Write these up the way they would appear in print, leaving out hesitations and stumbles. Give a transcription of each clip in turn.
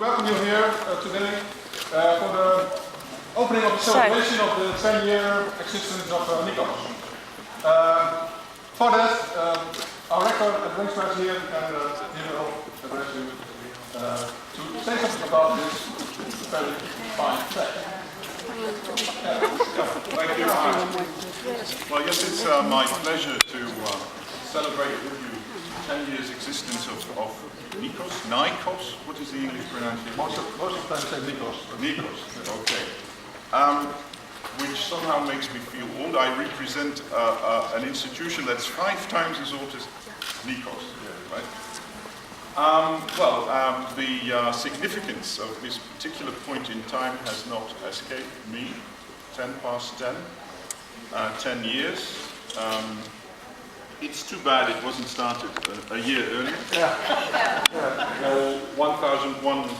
welcome you here today for the opening of the celebration of the 10-year existence of Nikos. For that, our rector at Brinksma is here and he will address you to say something about this very fine fact. Thank you. Well, yes, it's my pleasure to celebrate with you 10 years existence of Nikos. What is the English pronunciation? Most of the time say Nikos. Nikos, okay. Which somehow makes me feel old. I represent an institution that's 5 times as old as Nikos, right? The significance of this particular point in time has not escaped me. 10 past 10, 10 years. It's too bad it wasn't started a year earlier. Or 1001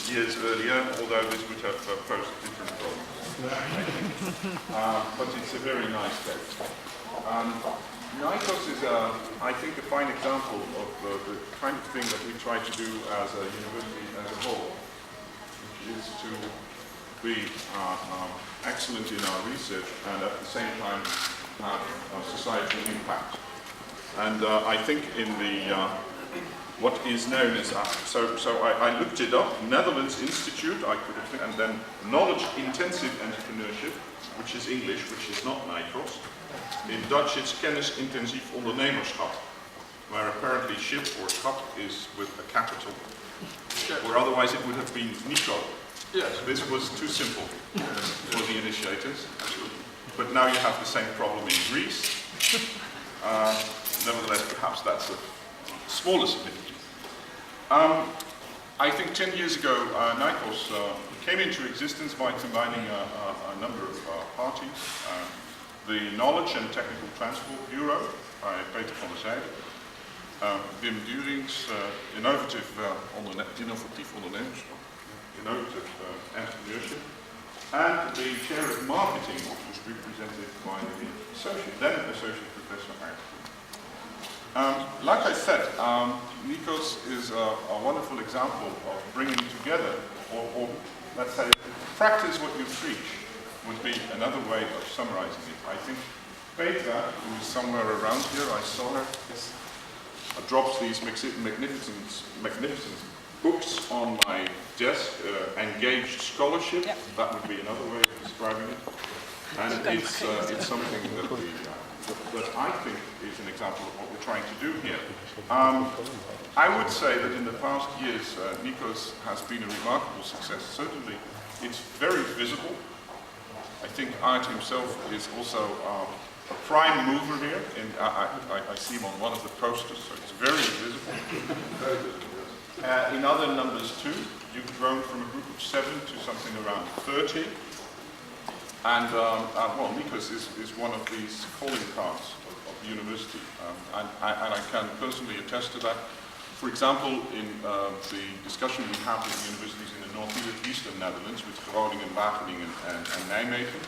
years earlier, although this would have posed different problems. But it's a very nice day. Nikos is, I think, a fine example of the kind of thing that we try to do as a university as a whole, which is to be excellent in our research and at the same time have a societal impact. And I think in the what is known as I looked it up, Netherlands Institute, I could have, and then Knowledge Intensive Entrepreneurship, which is English, which is not Nikos. In Dutch it's Kennis Intensief Ondernemerschap, where apparently ship or schap is with a capital, or otherwise it would have been Nico. Yes. This was too simple for the initiators. But now you have the same problem in Greece. Nevertheless, perhaps that's a smaller significance. I think 10 years ago, Nikos came into existence by combining a number of parties. The Knowledge and Technical Transport Bureau by Peter van der Sijde, Wim During's Innovative Entrepreneurship, Innovative Entrepreneurship, and the chair of marketing, which was represented by the then Associate Professor Aard Groen. Like I said, Nikos is a wonderful example of bringing together, or let's say, practice what you preach, would be another way of summarizing it. I think Petra, who is somewhere around here, I saw her, drops these magnificent books on my desk, engaged scholarship, that would be another way of describing it. And it's something that I think is an example of what we're trying to do here. I would say that in the past years, Nikos has been a remarkable success. Certainly, it's very visible. I think Aard himself is also a prime mover here. I see him on one of the posters, so it's very visible. Very visible. In other numbers too, you've grown from a group of 7 to something around 30. And Nikos is one of these calling cards of the university, and I can personally attest to that. For example, in the discussion we have with universities in the northeastern Netherlands, with Groningen, Wageningen and Nijmegen,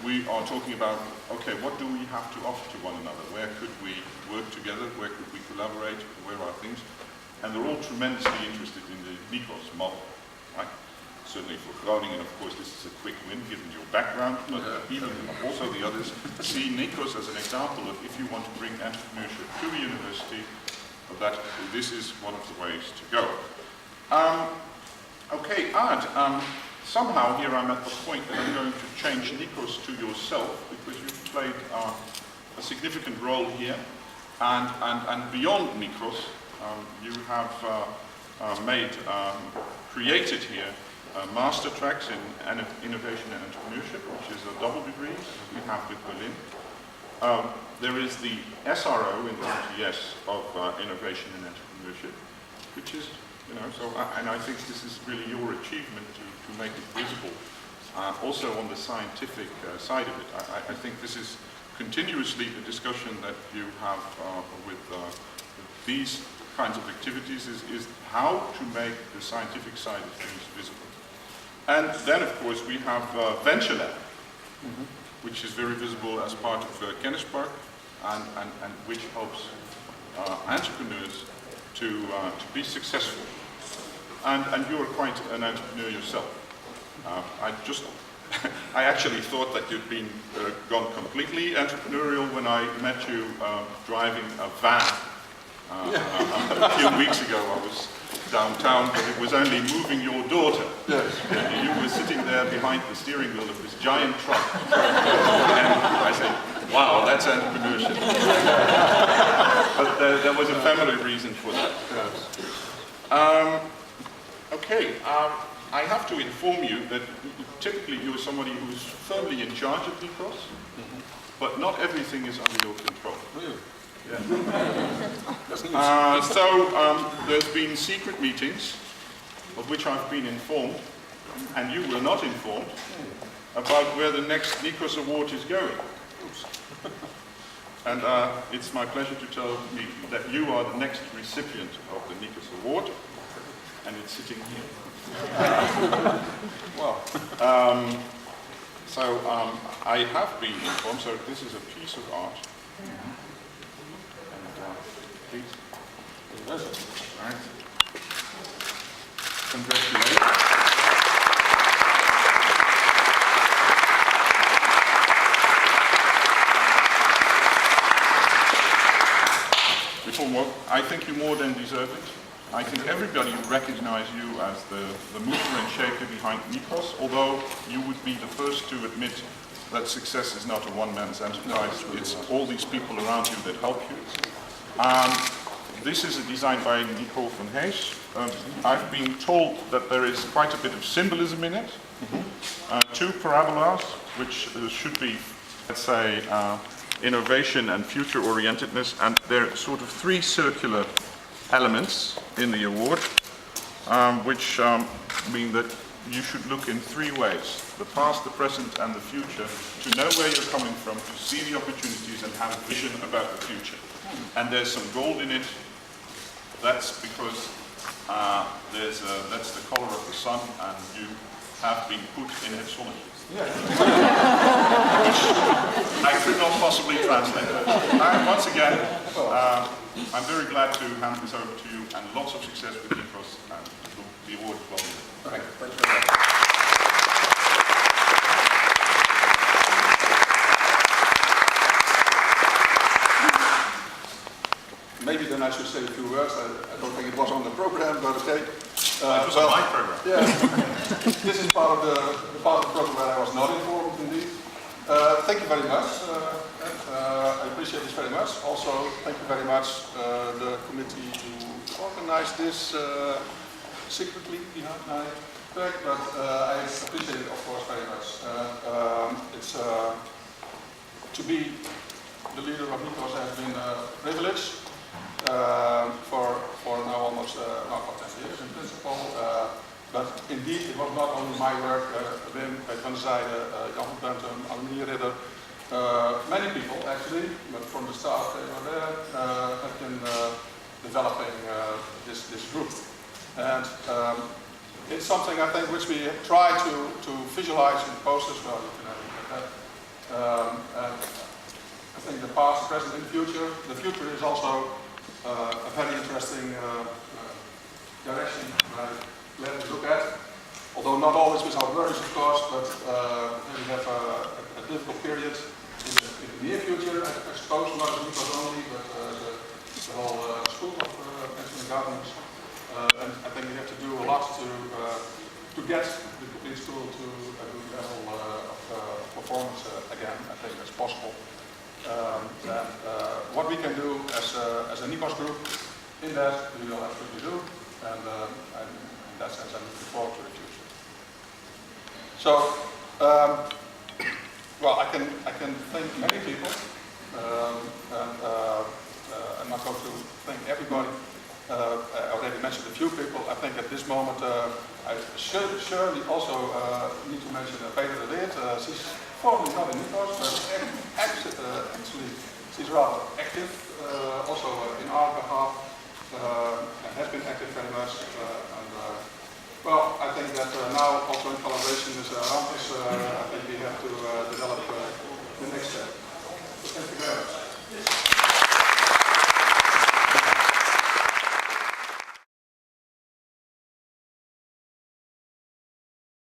we are talking about, okay, what do we have to offer to one another? Where could we work together? Where could we collaborate? Where are things? And they're all tremendously interested in the Nikos model, right? Certainly for Groningen, of course, this is a quick win given your background, but even also the others see Nikos as an example of if you want to bring entrepreneurship to a university, that this is one of the ways to go. Okay, Aard, somehow here I'm at the point that I'm going to change Nikos to yourself, because you've played a significant role here, and beyond Nikos, you have created here master tracks in Innovation and Entrepreneurship, which is a double degree we have with Berlin. There is the SRO in the RTS of Innovation and Entrepreneurship, which is, and I think this is really your achievement to make it visible. Also on the scientific side of it, I think this is continuously the discussion that you have with these kinds of activities is how to make the scientific side of things visible. And then, of course, we have Venture Lab, which is very visible as part of Kennispark, and which helps entrepreneurs to be successful. and you're quite an entrepreneur yourself. I actually thought that you'd been gone completely entrepreneurial when I met you driving a van. A few weeks ago I was downtown, but it was only moving your daughter. Yes. You were sitting there behind the steering wheel of this giant truck. And I said, wow, that's entrepreneurship. But there was a family reason for that. Okay, I have to inform you that typically you're somebody who's firmly in charge of Nikos, but not everything is under your control. Really? Yeah. There's been secret meetings, of which I've been informed, and you were not informed, about where the next Nikos Award is going. And it's my pleasure to tell you that you are the next recipient of the Nikos Award, and it's sitting here. Wow. I have been informed, so this is a piece of art. Please. Right. Congratulations. Before more, I think you more than deserve it. I think everybody recognizes you as the mover and shaker behind Nikos, although you would be the first to admit that success is not a one-man's enterprise. It's all these people around you that help you. This is a design by Nico van Hees. I've been told that there is quite a bit of symbolism in it. Two parabolas, which should be, let's say, innovation and future-orientedness, and there are sort of three circular elements in the award, which mean that you should look in three ways: the past, the present, and the future, to know where you're coming from, to see the opportunities and have a vision about the future. And there's some gold in it. That's because that's the color of the sun, and you have been put in its zonnetje. Yeah. I could not possibly translate that. Once again, I'm very glad to hand this over to you, and lots of success with Nikos, and the award is well deserved. Thank you very much. Maybe then I should say a few words. I don't think it was on the program, but okay. It was on my program. Yeah. This is part of the program where I was not informed, indeed. Thank you very much. I appreciate this very much. Also, thank you very much, the committee who organized this secretly behind my back, but I appreciate it, of course, very much. It's to be the leader of Nikos has been a privilege for now almost for 10 years in principle. But indeed, it was not only my work. Wim van Sijde, Jaap, Ritter, many people actually, but from the start they were there, have been developing this group. And it's something I think which we try to visualize in posters. Well, you can have a look at that. And I think the past, present, and future. The future is also a very interesting direction let us look at. Although not always without worries, of course, but we have a difficult period in the near future, I suppose, not as Nikos only, but the whole school of pension governance. And I think we have to do a lot to get the complete school to a good level of performance again. I think that's possible. And what we can do as a Nikos group in that, we will absolutely do. And in that sense, I'm looking forward to the future. So, well, I can thank many people, and I'm not going to thank everybody. I already mentioned a few people. I think at this moment, I surely also need to mention Peter de Leert. She's formally not in Nikos, but actually she's rather active, also in our behalf. And has been active very much. Well, I think that now also in collaboration with Rampus, I think we have to develop the next step. So thank you very much.